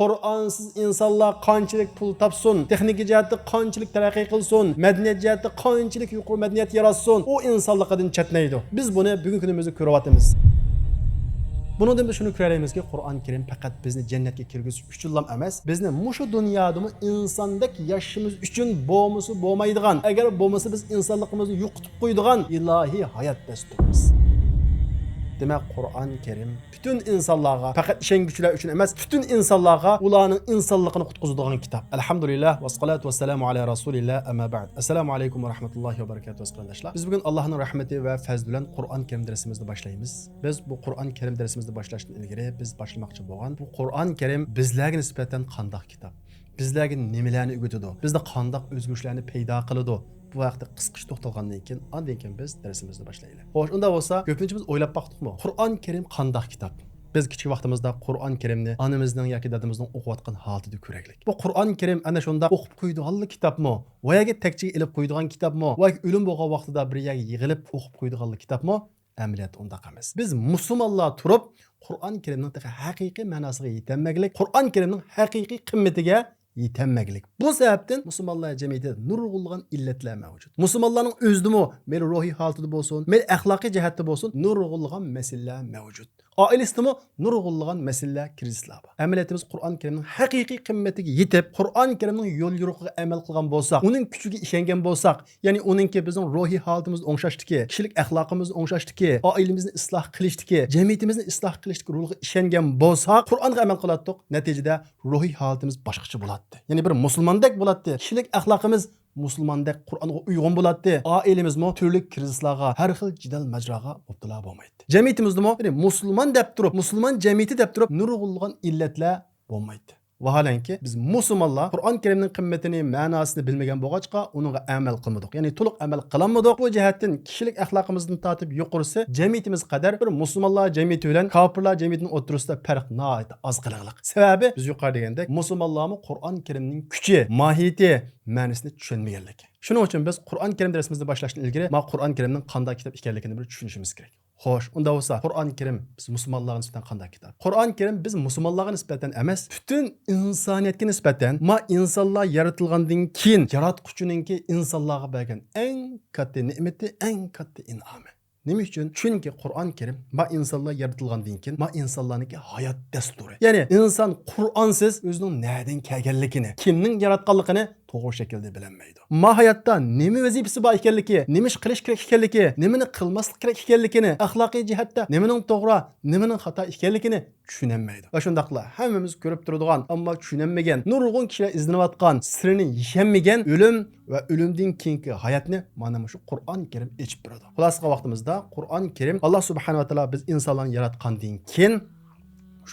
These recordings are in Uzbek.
Qur'onsiz insonlar qanchalik pul topsin, texnik jihatda qanchalik taraqqiy qilsin, madaniyat jihatda qanchalik yuqori madaniyat yaratsin, u insonlikdan chetnaydi. Biz buni bugungi kunimizda ko'ryapmiz. Bundan biz shuni ko'raymizki, Qur'on Karim faqat bizni jannatga kirgizish uchun emas, bizni mushu dunyoda insondek yashashimiz uchun bo'lmasa bo'lmaydigan, agar bo'lmasa biz insonligimizni yo'qotib qo'yadigan ilohiy hayot dasturimiz. Demek Qur'on Karim bütün insonlarga, faqat ishonguchilar uchun emas, bütün insonlarga ularning insonligini qutqizadigan kitob. Alhamdulillah va salatu vassalamu ala rasulillah amma ba'd. Assalomu alaykum va rahmatullohi va barakatuh qarindoshlar. Biz bugun Allohning rahmati va fazli bilan Qur'on Karim darsimizni boshlaymiz. Biz bu Qur'on Karim darsimizni boshlashdan ilgari biz boshlamoqchi bo'lgan bu Qur'on Karim bizlarga nisbatan qanday kitob? Bizlarga nimalarni o'rgatadi? Bizda qanday o'zgarishlarni paydo qiladi? Bu vaqtda qisqacha to'xtalgandan keyin ondan keyin biz darsimizni boshlaylik. Xo'sh, unda bo'lsa, ko'pincha o'ylab baqdikmi? Qur'on Karim qanday kitob? Biz kichik vaqtimizda Qur'on Karimni onamizning yoki dadamizning o'qiyotgan holatida ko'raylik. Bu Qur'on Karim ana shunda o'qib qo'ydigan kitobmi? Va yoki takchiga ilib qo'ydigan kitobmi? Va o'lim bo'lgan vaqtida bir yerga yig'ilib o'qib qo'ydigan kitobmi? Amaliyat undaq emas. Biz musulmonlar turib Qur'on Karimning haqiqiy ma'nosiga yetolmaglik, Qur'on Karimning haqiqiy qimmatiga yetenmeglik. Bu sebepten Müslümanlar cemiyeti nurgulgan illetler mevcut. Müslümanların özdümü, mel ruhi halıtıda olsun, mel ahlaki cihette olsun, nurgulgan meseleler mevcut. Ailesinde mi nurgulgan meseleler krizler var. Ameliyatımız Kur'an-ı Kerim'in hakiki kıymetine yetip, Kur'an-ı Kerim'in yol yoruğuna emel kılgan bolsak, onun küçüğü işengen bolsak, yani onunki bizim ruhi halıtımız onşaştı ki, kişilik ahlakımız onşaştı ki, ailemizin ıslah kılıştı ki, cemiyetimizin ıslah kılıştı ki, ruhu işengen bolsak, Kur'an'a emel kılattık, neticede ruhi halıtımız başkaçı bulattı. Yani bir Müslümandek bulattı. Kişilik ahlakımız Müslümandek Kur'an'a uygun bulattı. Ailemiz mi türlü krizlarga, her xil cidal mecraga obtila bo'lmaydi. Cemiyetimizde mi Müslüman dep durup, Müslüman cemiyeti dep durup, nurgulgan illetler bo'lmaydi. Vaholanki biz musulmonlar Qur'on Karimning qimmatini, ma'nosini bilmagan bo'lg'achqa uningga amal qilmadik. Ya'ni to'liq amal qilolmadik. Bu jihatdan kishilik axloqimizni tortib yuqorisi jamiyatimiz qadar bir musulmonlar jamiyati bilan kofirlar jamiyatining o'rtasida farq nihoyat oz qiliqliq. Sababi biz yuqori degandek musulmonlarmi Qur'on Karimning kuchi, mohiyati, ma'nosini tushunmaganligi. Shuning uchun biz Qur'on Karim darsimizni boshlashdan ilgari ma Qur'on Karimning qanday kitob ekanligini bir tushunishimiz kerak. Xo'sh, unda bo'lsa Qur'on Karim biz musulmonlarga nisbatan qanday kitob? Qur'on Karim biz musulmonlarga nisbatan emas, butun insoniyatga nisbatan ma insonlar yaratilgandan keyin yaratquchininki insonlarga bergan eng katta ne'mati, eng katta in'omi. Nima uchun? Chunki Qur'on Karim ma insonlar yaratilgandan keyin ma insonlarniki hayot dasturi. Ya'ni inson Qur'onsiz o'zining nereden kelganligini, kimning yaratganligini to'g'ri shaklda bilolmaydi. Ma hayotda nima vazifasi bor ekanligi, nima ish qilish kerak ekanligi, nimani qilmaslik kerak ekanligini, axloqiy jihatda nimaning to'g'ri, nimaning xato ekanligini tushunolmaydi. Va shundaqla hammamiz ko'rib turadigan, ammo tushunolmagan, nurg'un kishilar izlanayotgan, sirni yeshanmagan o'lim va o'limdan keyingi hayotni mana shu Qur'on Karim echib beradi. Xulosqa vaqtimizda Qur'on Karim Alloh subhanahu va taolo biz insonlarni yaratgandan keyin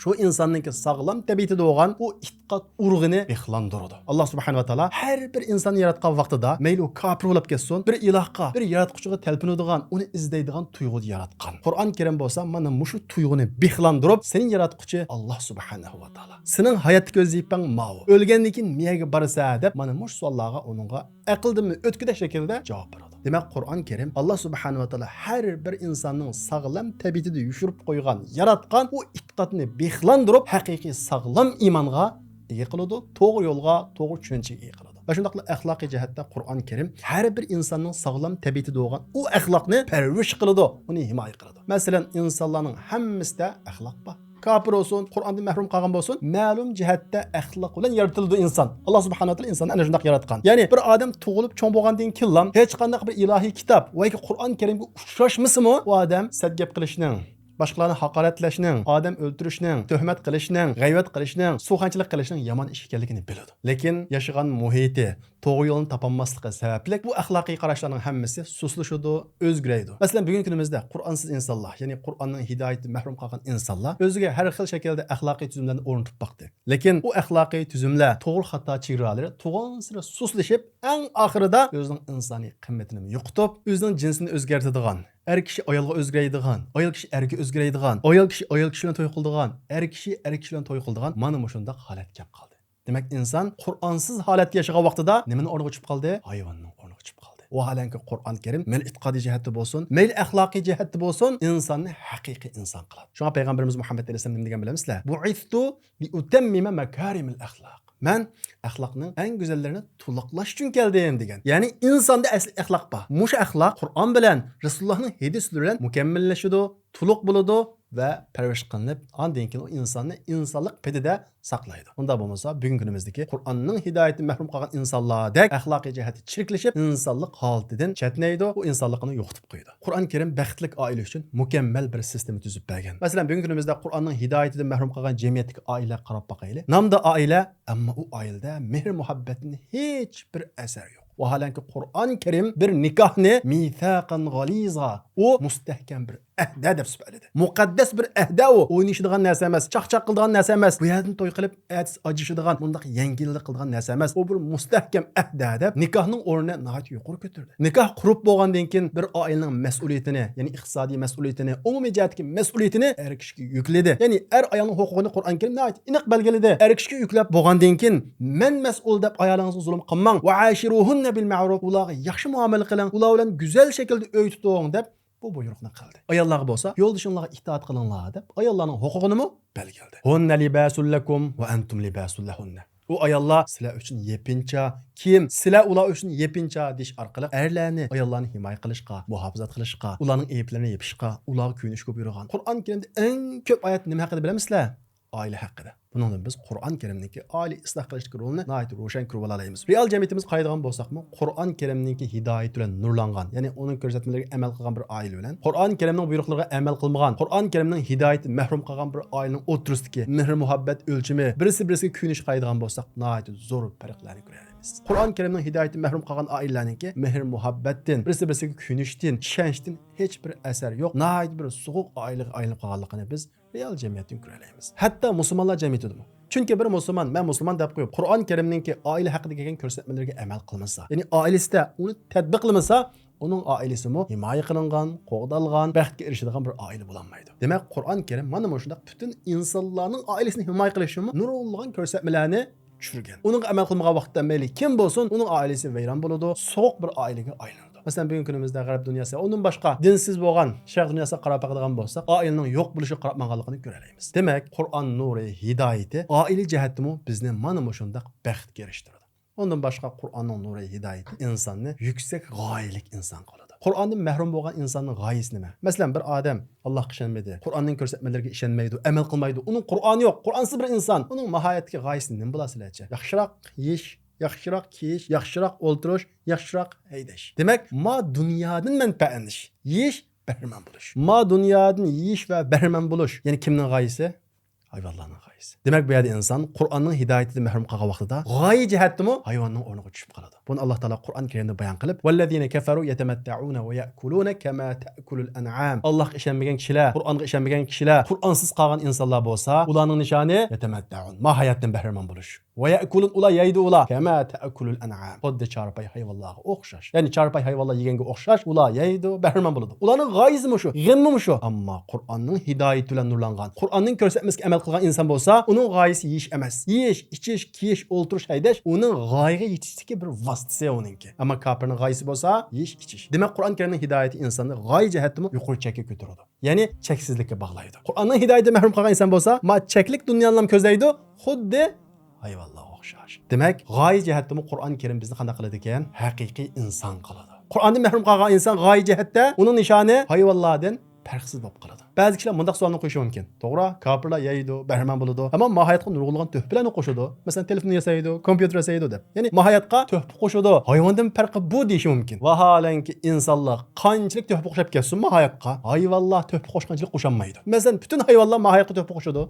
şu insonning sog'lom tabiatida bo'lgan u itqat urg'ini bexlandiradi. Alloh subhanahu va taolo har bir insonni yaratgan vaqtida mayli u kofir bo'lib ketsin, bir ilohga, bir yaratquchiga talpinadigan, uni izlaydigan tuyg'uni yaratgan. Qur'on Karim bo'lsa mana shu tuyg'uni bexlandirib, seni yaratquchi Alloh subhanahu va taolo. Sening hayotga vazifang ma'u. O'lgandan keyin miyaga borsa deb mana shu savollarga uningga aqldimi o'tkida shaklda javob beradi. Demek Qur'on Karim Allah subhanahu wa taala her bir insanın sağlam tabiatida yushirib qo'ygan, yaratgan u itqatni bexlandirib, haqiqiy sağlam imonga ega qiladi, to'g'ri yo'lga, to'g'ri tushunchaga ega qiladi. Va shundaqla axloqiy jihatda Qur'on Karim har bir insonning sağlam tabiatida bo'lgan u axloqni parvarish qiladi, uni himoya qiladi. Masalan, insonlarning hammasida axloq bor. Kafir olsun, Kur'an'dan mahrum kalgan olsun, ma'lum cihatte ahlak bilan yaratildi insan. Allah subhanahu wa ta'ala insanı ana shunday yaratgan. Yani bir adam tug'ilib cho'ng bo'lgandan keyin hech qanday bir ilohiy kitob va Qur'on Karimga uchrashmasimi, u odam sadgap qilishning, boshqalarni haqoratlashning, odam o'ldirishning, tuhmat qilishning, g'ayvat qilishning, suxanchilik qilishning yomon ish ekanligini biladi. Lekin yashagan muhiti, to'g'ri yo'lni topolmasligi sababli bu axloqiy qarashlarning hammasi suslashadi, o'zgaraydi. Masalan, bugungi kunimizda Qur'onsiz insonlar, ya'ni Qur'onning hidoyatidan mahrum qolgan insonlar o'ziga har xil shaklda axloqiy tuzumlarni o'rnatib baqdi. Lekin u axloqiy tuzumlar, to'g'ri xato chegaralari to'g'ri suslashib, eng oxirida o'zining insoniy qimmatini yo'qotib, o'zining jinsini o'zgartiradigan, er kishi ayolga o'zgaradigan, ayol kishi erga o'zgaradigan, ayol kishi bilan to'y qiladigan, er kishi bilan to'y qiladigan, mana shunday holat kelib qoldi. Demak, inson Qur'onsiz holatda yashagan vaqtida nimaning o'rniga chiqib qoldi? Hayvonning o'rniga chiqib qoldi. Vaholanki Qur'on Karim mel itqodiy jihati bo'lsin, mel axloqiy jihati bo'lsin, insonni haqiqiy inson qiladi. Shunga payg'ambarimiz Muhammad alayhisalom nima degan bilamizlar? Bu'ithu li utammima makarimil axloq. Men axloqning eng go'zallarini to'liqlash uchun keldim degan. Ya'ni insonda asl axloq bor. Mush axloq Qur'on bilan Rasulullohning hadisi bilan mukammallashadi, to'liq bo'ladi ve pervish qilinib, ondan keyin o insonni insonlik pedida saqlaydi. Unda bo'lmasa, bugungi kunimizdagi Qur'onning hidoyatidan mahrum qolgan insonlardek axloqiy jihati chiriklashib, insonlik holatidan chetnaydi, u insonligini yo'qotib qo'ydi. Qur'on Karim baxtli oila uchun mukammal bir sistema tuzib bergan. Masalan, bugungi kunimizda Qur'onning hidoyatidan mahrum qolgan jamiyatdagi oilalar qarab boqaylik. Nomda oila, ammo u oilada mehr muhabbatning hech bir asari yo'q. Vaholanki Qur'on Karim bir nikohni mithaqan g'aliza, u mustahkam bir ahda deb sifatlaydi. Muqaddas bir ahda u. O'ynashadigan narsa emas, chaqchaq qiladigan narsa emas. Bu yerdan to'y qilib, atis ajishadigan, bundaq yengillik qiladigan narsa emas. U bir mustahkam ahda deb nikohning o'rnini nihoyat yuqori ko'tardi. Nikoh qurib bo'lgandan keyin bir oilaning mas'uliyatini, ya'ni iqtisodiy mas'uliyatini, umumiy jihatdagi mas'uliyatini er kishiga yukladi. Ya'ni er ayolning huquqini Qur'on Karim nihoyat aniq belgiladi. Er kishiga yuklab bo'lgandan keyin men mas'ul deb ayolingizga zulm qilmang va ashiruhunna bil ma'ruf. Ularga yaxshi muomala qiling, ular bilan go'zal shaklda uy tuting deb bu buyruqni qildi. Ayollarga bo'lsa, yo'ldishinglarga itoat qilinglar deb ayollarning huquqini belgiladi. Hunna libasul lakum va antum libasul lahunna. U ayollar sizlar uchun yepincha kiyim, sizlar ular uchun yepincha deyish orqali erlarni, ayollarni himoya qilishga, muhofazat qilishga, ularning ayiblarini yepishga, ularga kuyinishga buyurgan. Qur'on Karimda eng ko'p oyat nima haqida bilamizlar? Oila haqida. Bundan biz Qur'on Karimdagi oila isloh qilishning rolini nihoyat ro'shan ko'rib olamiz. Real jamiyatimiz qaydigan bo'lsakmi, Qur'on Karimdagi hidoyat bilan nurlangan, ya'ni uning ko'rsatmalariga amal qilgan bir oila bilan, Qur'on Karimning buyruqlariga amal qilmagan, Qur'on Karimning hidoyatidan mahrum qolgan bir oilaning o'tirisidagi mehr muhabbat o'lchimi, birisi-birisiga kuyinish qaydigan bo'lsak, nihoyat zo'r farqlarni ko'ramiz. Qur'on Karimning hidoyatidan mahrum qolgan oilalarningki mehr muhabbatdan, birisi-birisiga kuyinishdan, ishonchdan hech bir asar yo'q. Nihoyat bir so'g'uq oilaga aylanib qolganligini biz real jamiyatdan ko'ramiz. Hatto musulmonlar jamiyatidami? Chunki bir musulmon, men musulmon deb qo'yib, Qur'on Karimningki oila haqida kelgan ko'rsatmalarga amal qilmasa, ya'ni oilasida uni tatbiq qilmasa, uning oilasimi himoya qilingan, qo'g'dalgan, baxtga erishadigan bir oila bo'lolmaydi. Demak, Qur'on Karim mana shunday butun insonlarning oilasini himoya qilish uchun nurlangan ko'rsatmalarni tushirgan. Uning amal qilmagan vaqtda mayli kim bo'lsin, uning oilasi vayron bo'ladi, so'q bir oilaga aylanadi. Masalan, bugungi kunimizda g'arb dunyosi, undan boshqa dinsiz bo'lgan sharq dunyosiga qarab boqadigan bo'lsak, oilaning yo'q bo'lishi qarab maqanligini ko'ramiz. Demak, Qur'on nuri, hidoyati oila jihatimi bizni mana shunday baxtga erishtiradi. Ondan boshqa Qur'onning nuri, hidoyati insonni yuksak g'oyalik inson qiladi. Qur'ondan mahrum bo'lgan insonning g'oyasi nima? Masalan, bir odam Allohga ishonmaydi, Qur'onning ko'rsatmalariga ishonmaydi, amal qilmaydi. Uning Qur'oni yo'q, Qur'onsiz bir inson. Uning nihoyatga g'oyasi nima bo'lasizlarcha? Yaxshiroq yeyish, yaxshiroq kiyish, yaxshiroq o'ltirish, yaxshiroq haydash. Demak, ma dunyodan manfaatlanish, yeyish, bahramand bo'lish. Ma dunyodan yeyish va bahramand bo'lish. Ya'ni kimning g'oyasi? Hayvonlarning g'oyasi. Demak, bu yerda inson Qur'onning hidoyatidan mahrum qolgan vaqtida g'oya jihatdimi hayvonning o'rniga tushib qoladi. Buni Alloh taolo Qur'on Karimda bayon qilib, "Vallazina kafaru yatamatta'una va ya'kuluna kama ta'kulul an'am." Allohga ishonmagan kishilar, Qur'onga ishonmagan kishilar, Qur'onsiz qolgan insonlar bo'lsa, ularning nishoni yatamatta'un, mahayatdan bahramand bo'lish. Va ya'kulun, ular yeydi ular kama ta'kulul an'am. Xuddi charpay hayvonlarga o'xshash. Ya'ni charpay hayvonlar yeganga o'xshash, ular yeydi, bahramand bo'ladi. Ularning g'oyasi shu, g'immi shu. Ammo Qur'onning hidoyati bilan nurlangan, Qur'onning ko'rsatmasiga amal qilgan inson bo'lsa, uning g'oyasi yeyish emas. Yeyish, ichish, kiyish, o'ltirish, haydash uning g'oyaga yetishdagi bir vosita uningki. Ammo kofirning g'oyasi bo'lsa, yeyish, ichish. Demak, Qur'on Karimning hidoyati insonni g'oya jihatdan yuqori chekka ko'taradi. Ya'ni cheksizlikka bog'laydi. Qur'onning hidoyatidan mahrum qolgan inson bo'lsa, ma cheklik dunyoni ham ko'zlaydi, xuddi hayvonlarga o'xshash. Demak, g'oya jihatdan Qur'on Karim bizni qanday qiladi ekan? Haqiqiy inson qiladi. Qur'ondan mahrum qolgan inson g'oya jihatda uning nishoni hayvonlardan farqsiz bo'lib qoladi. Ba'zi kishilar bunday savolni qo'yishi mumkin. To'g'ri, kofirlar yeydi, bahramand bo'ladi, ammo mohiyatga nurg'ulg'an tuhfalarni qo'shadi. Masalan, telefon yasaydi, kompyuter yasaydi deb. Ya'ni mohiyatga tuhfa qo'shadi. Hayvondan farqi bu deyishi mumkin. Vaholanki insonlar qanchalik tuhfa qo'shib ketsin mohiyatga, hayvonlar tuhfa qo'shganchilik qo'shamaydi. Masalan, butun hayvonlar mohiyatga tuhfa qo'shadi.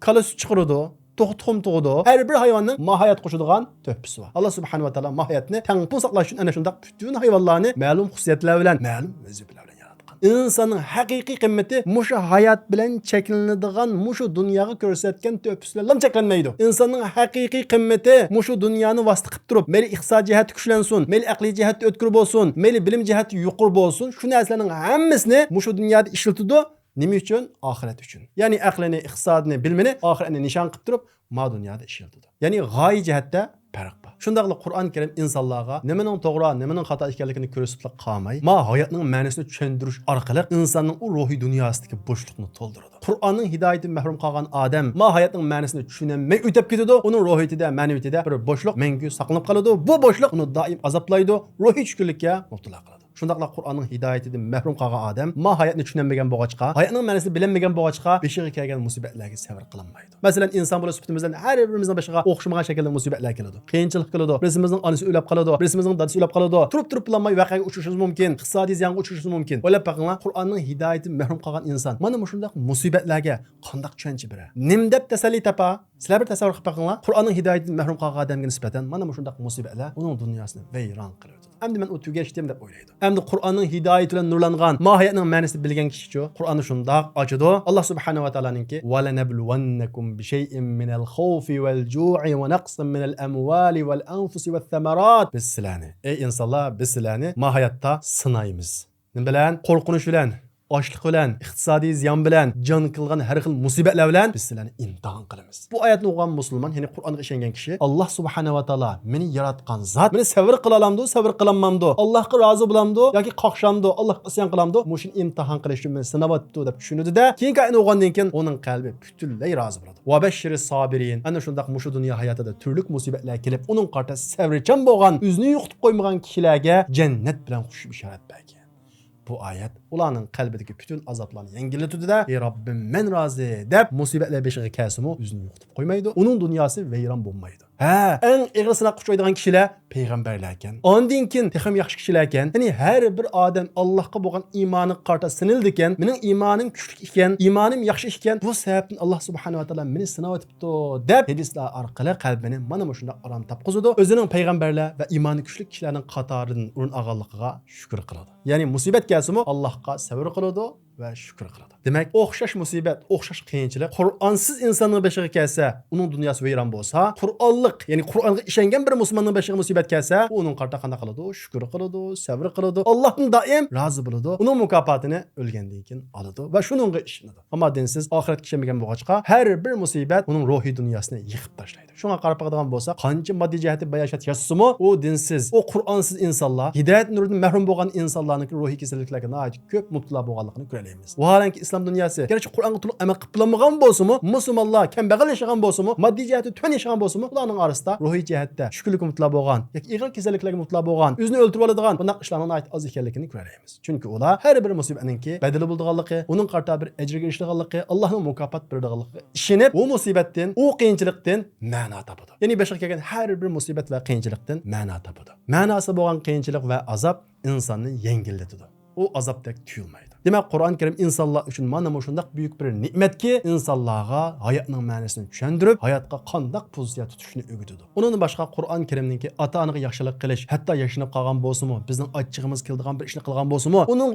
Kala sut chiqaradi, tuxum tug'di. Har bir hayvonning mohiyat qo'shadigan tuhfasi bor. Alloh subhanahu va taolo mohiyatni tangpun saqlash uchun ana shunday butun hayvonlarni ma'lum xususiyatlar bilan, ma'lum vazifalar bilan yaratgan. İnsanın haqiqiy qimmati mushu hayot bilan cheklanadigan, mushu dunyoga ko'rsatgan tuhfasilar bilan cheklanmaydi. İnsanın haqiqiy qimmati mushu dunyoni vosita qilib turib, meli iqtisodiy jihati kuchlansin, meli aqliy jihati o'tkir bo'lsin, meli bilim jihati yuqori bo'lsin, shu narsalarning hammasini mushu dunyoda ishlatadi. Nima uchun? Oxirat uchun. Ya'ni aqlini, iqtisodini, bilmini, oxiratni nishon qilib turib, ma dunyoda ishlatadi. Ya'ni g'oya jihatda farq bor. Shundaqla Qur'on Karim insonlarga nimaning to'g'ri, nimaning xato ekanligini ko'rsatib qolmay, ma hayotning ma'nosini tushuntirish orqali insonning u ruhiy dunyosidagi bo'shliqni to'ldiradi. Qur'onning hidoyatidan mahrum qolgan odam ma hayotning ma'nosini tushunmay o'tib ketadi. Uning ruhiyatida, ma'naviyatida bir bo'shliq mangu saqlanib qoladi. Bu bo'shliq uni doim azoblaydi, ruhiy tushkunlikka mubtalo qiladi. Shundaqla Qur'onning hidoyatidan mahrum qolgan odam ma hayotni tushunmagan bo'lg'achqa, hayotning ma'nosini bilmagan bo'lg'achqa beshiga kelgan musibatlarga sabr qilmaydi. Masalan, inson bo'lish sifatimizdan har birimizning beshiga o'xshamagan shaklda musibatlar keladi. Qiyinchilik keladi. Birimizning onasi o'lib qoladi, birimizning dadasi o'lib qoladi. Turib planmay voqeaga uchrashingiz mumkin, iqtisodiy ziyonga uchrashingiz mumkin. O'ylab boqinglar, Qur'onning hidoyatidan mahrum qolgan inson mana shunday musibatlarga qanday tushunchi bera? Nim deb tasalli tapa? Sizlar bir tasavvur qilib boqinglar. Qur'onning hidoyatidan mahrum qolgan odamga nisbatan mana shunday musibatlar uning dunyosini vayron qiladi. Endi men o tugashdim deb o'ylaydi. Endi Qur'onning hidoyati bilan nurlangan, mohiyatning ma'nosini bilgan kishi Qur'onni shundoq ochadi. Alloh subhanahu va taoloninki: "Va lanabluwannakum bi shay'in minal khawfi wal ju'i wa naqsin minal amwali wal anfusi wat thamarat." Biz sizlarni, ey insonlar, biz sizlarni mohiyatda sinaymiz. Nima bilan? Qo'rqinish bilan, ochlik bilan, iqtisodiy ziyon bilan, jon qilgan har xil musibatlar bilan biz sizlarni imtihon qilamiz. Bu oyatni o'qigan musulmon, ya'ni Qur'onga ishongan kishi, Alloh subhanahu va taolo meni yaratgan zot, meni sabr qila olamdi, sabr qilamanmdi, Allohga rozi bo'lamdi yoki qoqshamdi, Allohga isyon qilamdi, mushun imtihon qilish uchun meni sinabotdi deb tushunadi-da, keyingi oyatni o'qigandan keyin uning qalbi butunlay rozi bo'ladi. Va bashiris sobirin. Ana shundaq mushu dunyo hayotida turli musibatlar kelib, uning qarta sabrchan bo'lgan, o'zini yo'qitib qo'ymagan kishilarga jannat bilan xush bishorat bergan. Bu ayet ularning qalbidagi bütün azoblarni yengillatadi-da, "Ey Robbim, men rozi" deb musibatlar beshiga kelsa-mu, o'zini yo'qitib qo'ymaydi. Uning dunyosi vayron bo'lmaydi. Ha, eng ig'ir sinoqqa uchraydigan kishilar payg'ambarlar ekan. Ondan keyin texim yaxshi kishilar ekan. Ya'ni har bir odam Allohga bo'lgan iymoni qarta sinildi ekan, mening iymonim kuchli ekan, iymonim yaxshi ekan, bu sababdan Alloh subhanahu va taolo meni sinab o'tibdi deb hadislar orqali qalbini mana shunda orom topqizadi. O'zining payg'ambarlar va iymoni kuchli kishilarning qatoridan o'rin olganligiga shukr qiladi. Ya'ni musibat kelsa-mu, Allohga sabr qiladi va shukr qiladi. Demak, o'xshash musibat, o'xshash qiyinchilik Qur'onsiz insonning beshiga kelsa, uning dunyosi vayron bo'lsa, Qur'onlik, ya'ni Qur'onga ishongan bir musulmonning beshiga musibat kelsa, u uning qarta qanday qiladi? Shukr qiladi, sabr qiladi, Allohdan doim rozi bo'ladi. Uning mukofotini o'lgandan keyin oladi va shuningga ishonadi. Ammo dinsiz, oxiratga ishonmagan bo'lg'achqa, har bir musibat uning ruhiy dunyosini yıkib tashlaydi. Shunga qarab qoladigan bo'lsa, qancha moddiy jihati bayashat yashasimi, u dinsiz, u Qur'onsiz insonlar, hidoyat nuridan mahrum bo'lgan insonlarning ruhiy kasalliklarga nihoyat ko'p mubtalo bo'lganligini ko'ramiz. Vaholanki islom dunyosi, garchi Qur'onga to'liq amal qilmagan bo'lsa-mu, musulmonlar kambag'al yashagan bo'lsa-mu, moddiy jihati tuvan yashagan bo'lsa-mu, ularning orasida ruhiy jihatda tushkunlikka mubtalo bo'lgan yoki ig'ir kasalliklarga mubtalo bo'lgan, o'zini o'ldirib oladigan bunday ishlarning nihoyat oz ekanligini ko'ramiz. Chunki ular har bir musibatningki badali bo'lganligi, uning qarta bir ajrga erishganligi, Allohning mukofot beradiganligi ishonib, u musibatdan, u qiyinchilikdan ma'no topadi. Ya'ni beshiga kelgan har bir musibat va qiyinchilikdan ma'no topadi. Ma'nosi bo'lgan qiyinchilik va azob insonni yengillatadi. U azobdek tuyulmaydi. Demak, Qur'on Karim insonlar uchun mana shunday buyuk bir ne'matki, insonlarga hayotning ma'nosini tushuntirib, hayotga qanday pozitsiya tutishni o'rgatadi. Undan boshqa Qur'on Karimningki ota-onaga yaxshilik qilish, hatto yashinib qolgan bo'lsa-mu, bizning achchig'imiz keladigan bir ishni qilgan bo'lsa-mu, uning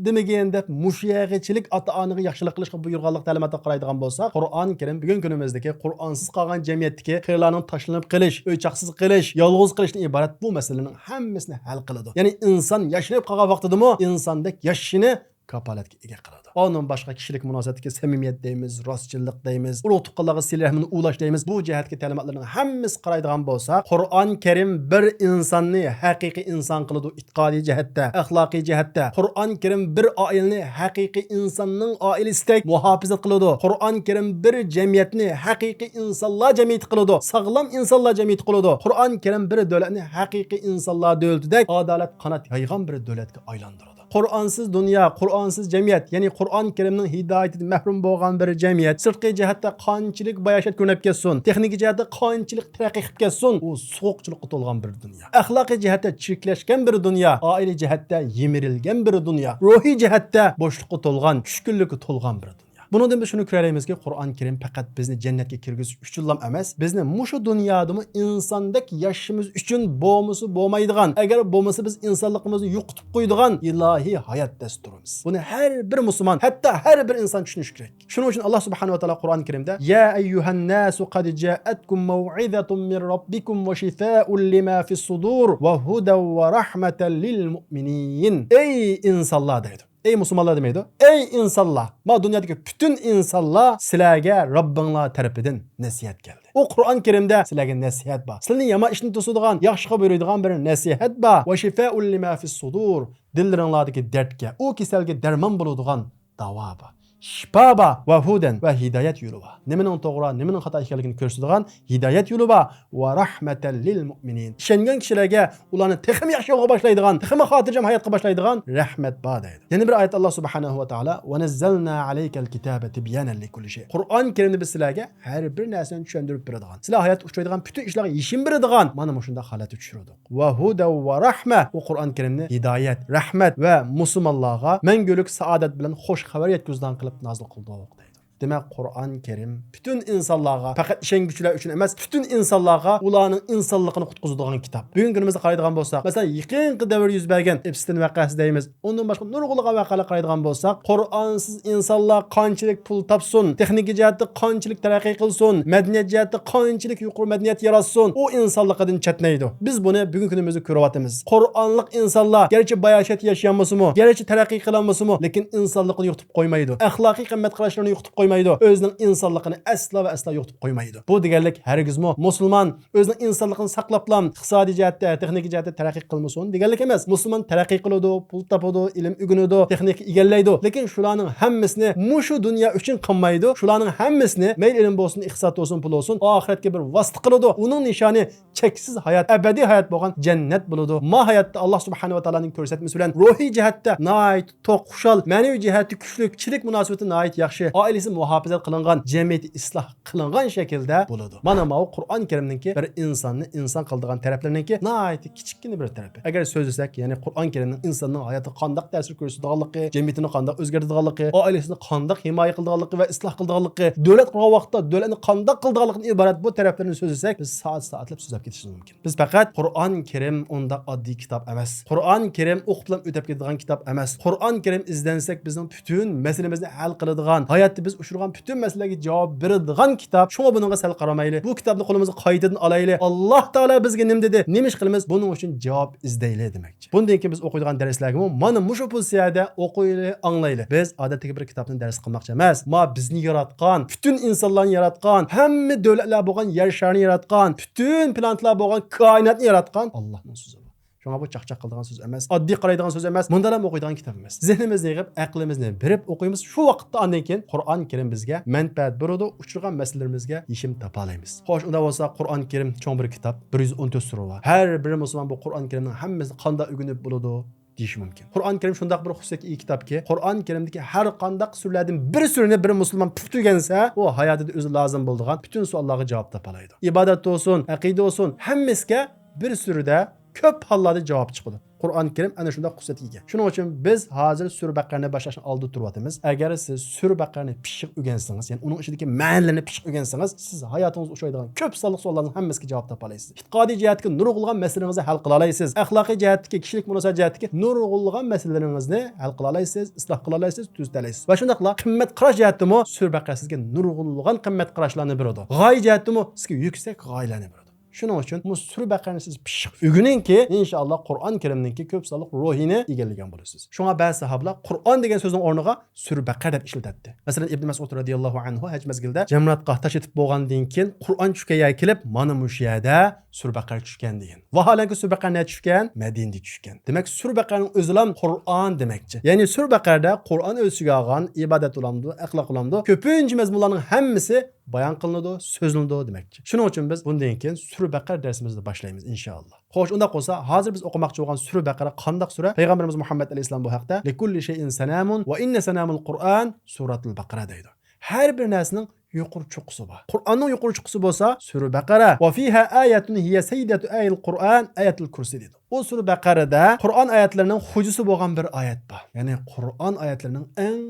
demagan deb mushayag'ichilik ota-onaga yaxshilik qilishga buyurganlik ta'limotga qaraydigan bo'lsa, Qur'on Karim bugun kunimizdagi Qur'onsiz qolgan jamiyatdagi qirlarning tashlanib qilish, o'ychaqsiz qilish, yolg'iz qilishdan iborat bu masalaning hammasini hal qiladi. Ya'ni inson yashinib qolgan vaqtida-mu insondek yashini kapolatga ega qiladi. Onun boshqa kishilik munosabatga samimiyat deymiz, rostchilik deymiz, ulug' tuqqanlarga sil rahmini ulash deymiz. Bu jihatga ta'limotlarning hammasi qaraydigan bo'lsa, Qur'on Karim bir insonni haqiqiy inson qiladi, e'tiqodiy jihatda, axloqiy jihatda. Qur'on Karim bir oilani haqiqiy insonning oilasidek muhofazat qiladi. Qur'on Karim bir jamiyatni haqiqiy insonlar jamiyati qiladi, sog'lom insonlar jamiyati qiladi. Qur'on Karim bir davlatni haqiqiy insonlar davlatidek adolat qanot yaygan bir davlatga aylantiradi. Qur'onsiz dunyo, Qur'onsiz jamiyat, ya'ni Qur'on Karimning hidoyatidan mahrum bo'lgan bir jamiyat, sirtqi jihatda qanchalik bayashat ko'rinib ketsin, texnik jihatda qanchalik taraqqiy qilib ketsin, u so'qchilikqa to'lgan bir dunyo. Axloqiy jihatda cheklashgan bir dunyo, oila jihatda yemirilgan bir dunyo, ruhiy jihatda bo'shliqqa to'lgan, tushkunlikka to'lgan bir dunyo. Bundan biz shuni ko'raymizki, Qur'on Karim faqat bizni jannatga kirgizish uchun emas, bizni mushu dunyodami insondek yashashimiz uchun bo'lmasa bo'lmaydigan, agar bo'lmasa biz insonligimizni yo'qotib qo'yadigan ilohiy hayot dasturimiz. Buni har bir musulmon, hatto har bir inson tushunishi kerak. Shuning uchun Alloh subhanahu va taolo Qur'on Karimda: "Ya ayyuhan nasu qad ja'atkum maw'izatun min robbikum wa shifaa'un lima fis sudur va hudan va rahmatan lil mu'minin." Ey insonlar deydi. Ey musulmonlar demaydi. Ey insonlar, ma dunyodagi butun insonlar sizlarga Robbinglar tarafidan nasihat keldi. O Qur'on Karimda sizlarga nasihat bor. Sizlarni yomon ishni to'sadigan, yaxshiga buyuradigan bir nasihat bor. Va shifaa'un lima fis sudur. Dillaringlardagi dardga, u kasalga darmon bo'ladigan davo bor. Şifa va hudan va hidayat yo'li bor. Nimaning to'g'ri, nimaning xato ekanligini ko'rsatadigan hidayat yo'li bor va rahmatan lil mu'minin. Ishongan kishilarga ularni texim yaxshi yo'lga boshlaydigan, texim xotirjam hayotga boshlaydigan rahmat bor deydi. Yana bir oyat Alloh subhanahu va taolo va nazzalna alaykal kitaba tibyanan likulli shay. Qur'on Karimni biz sizlarga har bir narsani tushuntirib beradigan, sizlar hayot uchraydigan bütün ishlarga yechim beradigan mana shunday holatga tushirdik. Va huda va rahma. Bu Qur'on Karimni hidayat, rahmat va musulmonlarga mangulik saodat bilan xush xabar yetkazgan nazil qildi deydi. Demak, Qur'on Karim bütün insonlarga, faqat ishonguchilar uchun emas, bütün insonlarga ularning insonligini qutqizadigan kitob. Bugungi kunimizda qaraydigan bo'lsak, masalan, yaqinqi davr yuz bergan Epstein voqeasi deymiz. Undan boshqa nurg'ulg'an voqealar qaraydigan bo'lsak, Qur'onsiz insonlar qanchalik pul topsin, texnik jihatda qanchalik taraqqiy qilsin, madaniyat jihatda qanchalik yuqori madaniyat yaratsin, u insonlikdan chatnaydi. Biz buni bugungi kunimizda ko'ryapmiz. Qur'onlik insonlar garchi bayashat yashayanmasimi, garchi taraqqiy qilanmasimi, lekin insonlikni yo'qotib qo'ymaydi. Axloqiy qimmat qarashlarini yo'qotib qo'ymaydi. Özünün insonligini asla va asla yo'qotib qo'ymaydi. Bu deganlik hargizmi musulmon o'zining insonligini saqlablam, iqtisodiy jihatda, texnik jihatda taraqqiy qilmasin deganlik emas. Musulmon taraqqiy qiladi, pul topadi, ilm o'rganadi, texnika egallaydi. Lekin shularning hammasini mushu dunyo uchun qilmaydi. Shularning hammasini mayl ilm bo'lsin, iqtisod bo'lsin, pul bo'lsin, oxiratga bir vosita qiladi. Uning nishoni cheksiz hayot, abadiy hayot bo'lgan jannat bo'ladi. Ma hayotda Alloh subhanahu va taolaning ko'rsatmasi bilan ruhiy jihatda nihoyat to'q, xushal, ma'naviy jihati kuchli, kishilik munosabati nihoyat yaxshi, oilasi muhofazat qilingan, jamiyati isloh qilingan shaklda bo'ladi. Mana bu Qur'on Karimninki bir insonni inson qildigan taraflarninki nihoyat kichikgina bir tarafi. Agar so'zlasak, ya'ni Qur'on Karimning insonning hayotiga qanday ta'sir ko'rsatadiganligi, jamiyatini qanday o'zgartiradiganligi, oilasini qanday himoya qiladiganligi va isloh qiladiganligi, davlat qurgan vaqtda davlatni qanday qiladiganligidan iborat bu taraflarni so'zlasak, biz soatlab so'zlab ketishimiz mumkin. Biz faqat Qur'on Karim unda oddiy kitob emas. Qur'on Karim o'qib bilan o'tib ketadigan kitob emas. Qur'on Karim izlansak bizning bütün masalamizni hal qiladigan, hayotda biz ushurgan bütün meselelerge cevap beradigan kitap. Şuna bununla sel qaramayli. Bu kitapni qo'limizga qaytadan alayli. Alloh taolo bizga nim dedi? Nemish qilamiz? Buning uchun javob izdayli demakchi. Bundan keyin biz o'qiydigan darslarga mana mushu pozitsiyada o'qiyli, anglayli. Biz odatdagi bir kitobni dars qilmoqchi emas. Ma bizni yaratgan, bütün insonlarni yaratgan, hamma davlatlar bo'lgan yer sharni yaratgan, bütün planetlar bo'lgan koinotni yaratgan Allohning so'zi. Şuna bu çaqçaq qildigan so'z emas, oddiy qaraydigan so'z emas, bundan ham o'qiydigan kitob emas. Zihnimizni yig'ib, aqlimizni berib o'qiymiz. Shu vaqtda ondan keyin Qur'on Karim bizga manfaat beradi, uchirgan masalalarimizga yechim topa olamiz. Xo'sh, unda bo'lsa Qur'on Karim cho'ng bir kitob, 114 sura bor. Har bir musulmon bu Qur'on Karimning hammasi qanday o'rganib bo'ladi deyish mumkin. Qur'on Karim shunday bir xususiyatga ega kitobki, Qur'on Karimdagi har qanday surlardan bir surini bir musulmon tutugansa, u hayotida o'zi lozim bo'lgan bütün savollarga javob topa oladi. Ibodat bo'lsin, aqida bo'lsin, hammasiga bir surida ko'p hollarda javob chiqadi. Qur'on Karim ana shunday xususiyatga ega. Shuning uchun biz hozir Sura Baqarani boshlashdan oldin turyapmiz. Agar siz Sura Baqarani pishiq o'rgansangiz, ya'ni uning ichidagi ma'nolarni pishiq o'rgansangiz, siz hayotingiz uchraydigan ko'p sonli savollarning hammasiga javob topa olasiz. E'tiqodiy jihatga nurg'ulg'an masalalarni hal qila olasiz. Axloqiy jihatga, kishilik munosabat jihatga nurg'ulg'an masalalaringizni hal qila olasiz, isloh qila olasiz, tuzata olasiz. Va shundaqla qimmat qarash jihatdami Sura Baqara sizga nurg'ulg'an qimmat qarashlarni beradi. G'oya jihatdami sizga yuksak g'oyalarni beradi. Shuning uchun bu Sura Baqarani siz pishiq o'rganingki, inshaalloh Qur'on Karimninki ko'p sonli ruhini egallagan bo'lasiz. Shunga ba'zi sahobalar Qur'on degan so'zning o'rniga Sura Baqara deb ishlatdi. Masalan, Ibn Mas'ud radhiyallohu anhu haj mazgilda jamratga tash etib bo'lgandan keyin Qur'on tushgan kelib, mana bu yerda Sura Baqara tushgan degan. Vaholanki Sura Baqara tushgan, Madinada tushgan. Demak, Sura Baqaraning o'zi ham Qur'on demakchi. Ya'ni Sura Baqarada Qur'on o'ziga olgan ibodat ulamdi, axloq ulamdi, ko'pincha mazmunlarning hammasi bayon qilinadi, so'zlanadi demakchi. Shuning uchun biz bundan keyin Sura Baqara darsimizni boshlaymiz inshaalloh. Xo'sh, unda qolsa, hozir biz o'qimoqchi bo'lgan Sura Baqara qanday sura? Payg'ambarimiz Muhammad alayhisalom bu haqda likulli shay'in sanamun va inna sanamul Qur'an suratul Baqara deydi. Har bir narsaning yuqori cho'qqisi bor. Qur'onning yuqori cho'qqisi bo'lsa, Sura Baqara va fiha ayatun hiya sayyidatu ayil Qur'an ayatul kursi deydi. O Sura Baqarada Qur'on oyatlarining hujisi bo'lgan bir oyat bor. Ya'ni Qur'on oyatlarining eng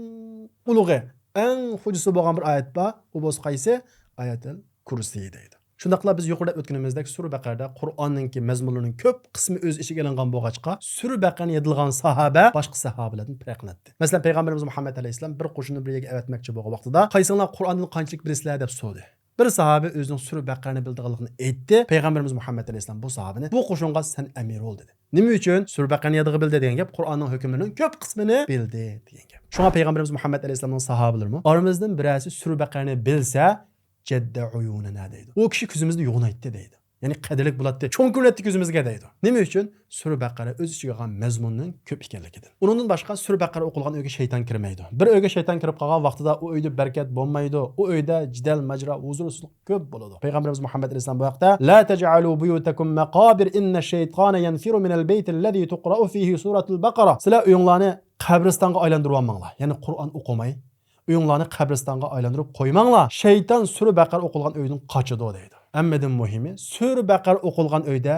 ulug'i, eng hujisi bo'lgan bir oyat bor. U bo'lsa qaysi? Ayatul kursi deydi. Shundaqla biz yuqorida o'tganimizdek Sura Baqarada Qur'onninki mazmunlarining ko'p qismi o'z ichiga olingan bo'lg'achqa, Sura Baqarani yodilgan sahaba boshqa sahobalardan farqlanadi. Masalan, Payg'ambarimiz Muhammad alayhisalom bir qo'shinni bir yerga avatmoqchi bo'lgan vaqtida, "Qaysinglar Qur'onni qanchalik bilasizlar?" deb so'radi. Bir sahabe özünün Sure Baqarani bildiğini aytdi. Peygamberimiz Muhammed Aleyhisselam bu sahabini bu qo'shinga sen emir ol dedi. Nima uchun? Sure Baqarani yadigi bildi degan gap Qur'onning hukmlarining ko'p qismini bildi degan gap. Shunga Peygamberimiz Muhammed Aleyhisselamning sahabelarimi aramizdan birasi Sure Baqarani bilsa jadda uyunina deydi. O kishi ko'zimizni yo'qnaytdi deydi. Yani qadrlik bo'ladi, cho'ng ko'rinadi ko'zimizga deydi. Nima uchun? Sura Baqara o'z ichiga olgan mazmunning ko'p ekanligidan. Undan boshqa Sura Baqara o'qilgan uyga shayton kirmaydi. Bir uyga shayton kirib qolgan vaqtida u uyda barakat bo'lmaydi. U uyda jidal, majra, huzursizlik ko'p bo'ladi. Payg'ambarimiz Muhammad alayhisalom bu vaqtda la taj'alu buyutakum maqabir inna shaytona yanfiru min al-bayt alladhi tuqra'u fihi suratul Baqara. Sizlar uyinglarni qabristonga aylantirib olmanglar. Ya'ni Qur'on o'qimay, uyinglarni qabristonga aylantirib qo'ymanglar. Shayton Sura Baqara o'qilgan uydan qochadi deydi. Ammadan muhimi, Sura Baqara o'qilgan uyda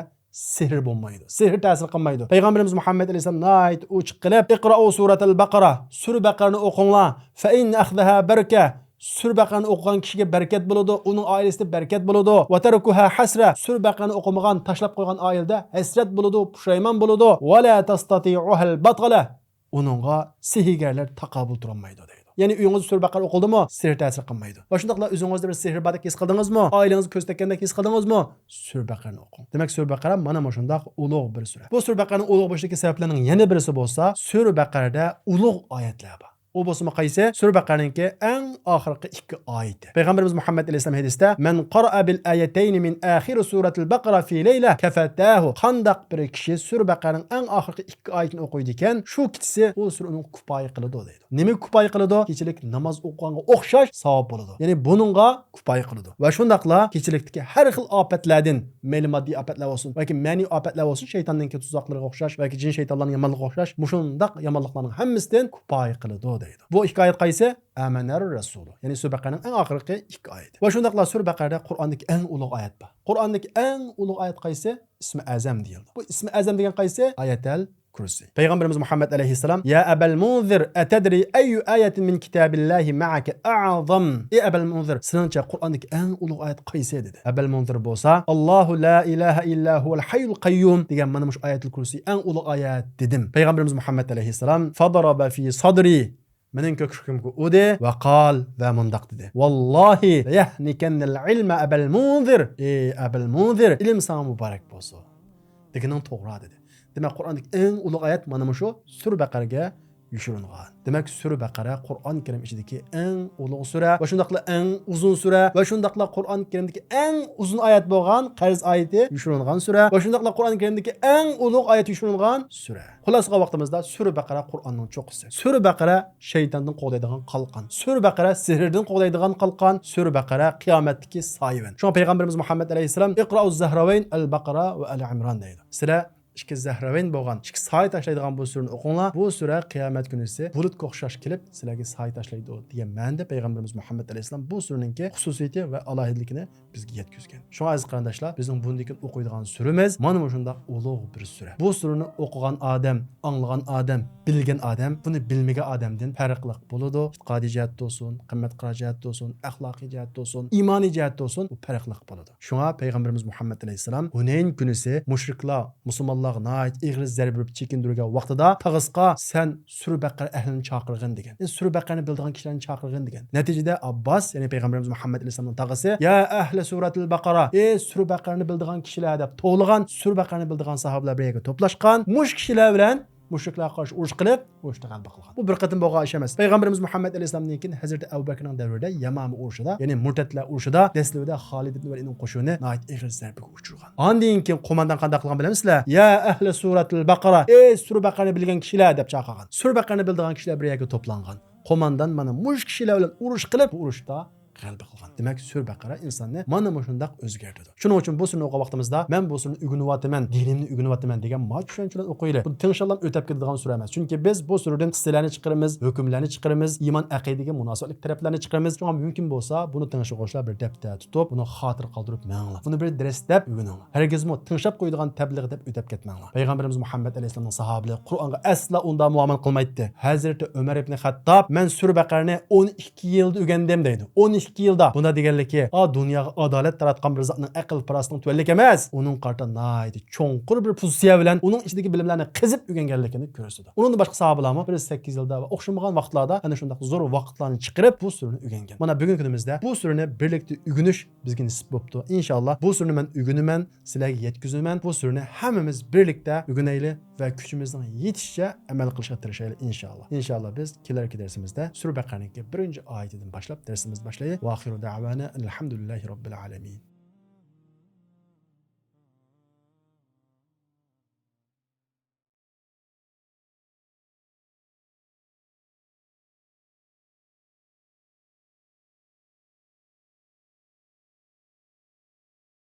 sehr bo'lmaydi. Sehr ta'sir qilmaydi. Payg'ambarimiz Muhammad alayhisalom nayt uchiq qilib, "Iqra'u suratal Baqara." Sura Baqarani o'qinglar. Fa in akhdaha baraka. Sura Baqarani o'qigan kishiga barakat bo'ladi, uning oilasida barakat bo'ladi. Va tarukuha hasra. Sura Baqarani o'qimagan, tashlab qo'ygan oilada hasrat bo'ladi, pushaymon bo'ladi. Va la tastati'uhal batala. Uningga sehrgarlar taqabul turolmaydi deydi. Yani uyingizda Sura Baqara o'qildimi? Sehr ta'sir qilmaydi. Va shundaqla o'zingizda bir sehr bordek his qildingizmi? Oilangiz ko'z tekkandek his qildingizmi? Sura Baqarani o'qing. Demak, Sura Baqara mana shundaq ulug' bir sura. Bu Sura Baqaraning ulug' bo'lishligi sabablarining yana birisi bo'lsa, Sura Baqarada ulug' oyatlar bor. O bo'lsa qaysi? Sura Baqaraning eng oxirgi 2 oyati. Payg'ambarimiz Muhammad alayhisalom hadisda "Man qara'a bil ayatayn min akhir suratil Baqara fi layla kafatahu." Qandaq bir kishi Sura Baqaraning eng oxirgi 2 oyatini o'qiydi ekan, shu kechasi u suraning kupoyi qiladi deydi. Nima kupoyi qiladi? Kechilik namoz o'qiganga o'xshash savob bo'ladi. Ya'ni buningga kupoyi qiladi. Va shundaqla kechilikdagi har xil ofatlardan, mayli moddiy ofatlar bo'lsin yoki ma'niy ofatlar bo'lsin, shaytonning tuzoqlariga o'xshash yoki jin shaytonlarning yomonligiga o'xshash, mushundaq yomonliklarning hammasidan kupoyi qiladi. Bu 2 oyat qaysi? Amanar Rasul. Yani Sura Baqaraning eng oxirgi 2 oyati. Va shundaqla Sura Baqarada Qur'ondagi eng ulug' oyat bor. Qur'ondagi eng ulug' oyat qaysi? Ismi Azam deyildi. Bu ismi Azam degan qaysi? Ayatul Kursi. Payg'ambarimiz Muhammad alayhisalom: "Ya Abul Munzir, atadri ayyu ayatin min kitabillahi ma'aka a'zam?" Ey Abul Munzir, seningcha Qur'ondagi eng ulug' oyat qaysi dedi. Abul Munzir bo'lsa, "Allohu la ilaha illa huval hayyul qayyum" degan mana shu Ayatul Kursi eng ulug' oyat dedim. Payg'ambarimiz Muhammad alayhisalom: "Fadaraba fi sadri" mening ko'kragimga urdi va qol va mundaq dedi. "Vallohi yahnikannal ilma Abul Munzir." Ey Abul Munzir, ilm sana muborak bo'lsin. Deganing to'g'ri dedi. Demak, Qur'ondagi eng ulug' oyat mana shu Sura Baqaraga yushirilgan. Demak, Sura Baqara Qur'on Karim ichidagi eng ulug' sura va shundaqla eng uzun sura va shundaqla Qur'on Karimdagi eng uzun oyat bo'lgan Qarz oyati yushirilgan sura va shundaqla Qur'on Karimdagi eng ulug' oyat yushirilgan sura. Xulosqa vaqtimizda Sura Baqara Qur'onning cho'qqisi. Sura Baqara shaytondan qo'g'daydigan qalqon. Sura Baqara sehrdan qo'g'daydigan qalqon. Sura Baqara qiyomatdagi soyvan. Shunga Payg'ambarimiz Muhammad alayhisalom "Iqra'uz Zahrawayn al-Baqara va al-Imron" deydi. Sizlar ikki Zahrawayn bo'lgan, ikki soy tashlaydigan bu surani o'qinglar. Bu sura qiyomat kunisi bulutga o'xshash kelib, sizlarga soy tashlaydi degan ma'noda Payg'ambarimiz Muhammad alayhisalom bu suraning xususiyati va alohidligini bizga yetkazgan. Shunga aziz qarindoshlar, bizning bundan o'qiydigan suramiz mana shunday ulug' bir sura. Bu surani o'qigan odam, anglagan odam, bilgan odam, buni bilmagan odamdan farqli bo'ladi. Iqtisodiy jihatdan olsun, qimmat jihatdan olsun, axloqiy jihatdan olsun, iymoniy jihatdan olsun, u farqli bo'ladi. Shunga Payg'ambarimiz Muhammad alayhisalom Hunayn kunisi mushriklar, musulmonlar nayt ig'ir zarb berib chekindirgan vaqtida tag'isqa sen Sura Baqara ahlini chaqirgin degan. Sura Baqarani bildigan kishilarni chaqirgin degan. Natijada Abbas, ya'ni Payg'ambarimiz Muhammad alayhisalomning tag'isi, "Ya ahli suratul Baqara, ey Sura Baqarani bildigan kishilar" deb to'g'lagan, Sura Baqarani bildigan sahobalar bir yerga to'plashgan. Mush kishilar bilan mushriklarga qarshi urush qilib, urushda g'alaba qilgan. Bu bir qatim bo'lgan ish emas. Payg'ambarimiz Muhammad alayhisalomdan keyin Hazrat Abu Bakrning davrida Yamama urushida, ya'ni murtadlar urushida dastlabida Xolid ibn Validning qo'shini nayt ig'ir zarbaga uchirgan. Ondan keyin qo'mondan qanday qilgan bilamizlar? "Ya ahli suratul Baqara, ey Sura Baqarani bilgan kishilar" deb chaqirgan. Sura Baqarani bildigan kishilar bir yerga to'plangan. Qo'mondan mana mush kishilar bilan urush qilib, bu urushda g'alaba qilgan. Demak, Sura Baqara insonni mana shunday o'zgartirdi. Shuning uchun bu surani o'qigan vaqtimizda men bu surani o'rganyapman, dinimni o'rganyapman degan tushunchalar o'qiylik. Bu tinchlanib o'tib ketadigan sura emas. Chunki biz bu suradan qissalarni chiqaramiz, hukmlarni chiqaramiz, iymon aqidaga munosabatli taraflarni chiqaramiz. Shunga mumkin bo'lsa, buni tinchib qo'shlar bir daftar tutib, buni xotir qoldirib manglar. Buni bir dars deb o'rganinglar. Hargizmi tinchab qo'yadigan tabliğ deb o'tib ketmanglar. Payg'ambarimiz Muhammad alayhisolamning sahobalari Qur'onga asla unda muomala qilmaydi. Hazrati Umar ibn Xattob men Sura Baqarani 12 yilda o'rgandim deydi. 12 12 yılda. Buna deganligi, dunyoga adolat taratgan bir zotning aql farosatining tuvanlik emas. Uning qarta naydi cho'nqur bir pozitsiya bilan uning ichidagi bilimlarni qizib o'rganganligini ko'rsatdi. Uning boshqa sahobalarmi 8 yilda va o'xshamagan vaqtlarda ana shunday zo'r vaqtlarni chiqarib bu surani o'rgangan. Mana bugungi kunimizda bu surani birlikda o'rganish bizga nasib bo'libdi. Inshaalloh bu surani men o'rganaman, sizlarga yetkazaman. Bu surani hammamiz birlikda o'rganaylik va kuchimizning yetishicha amal qilishga tirishaylik inshaalloh. Inshaalloh biz kelarki darsimizda Sura Baqaraning 1-oyatidan boshlab darsimizni boshlaymiz. Va axiru da'vana alhamdulillahi robbil alamin.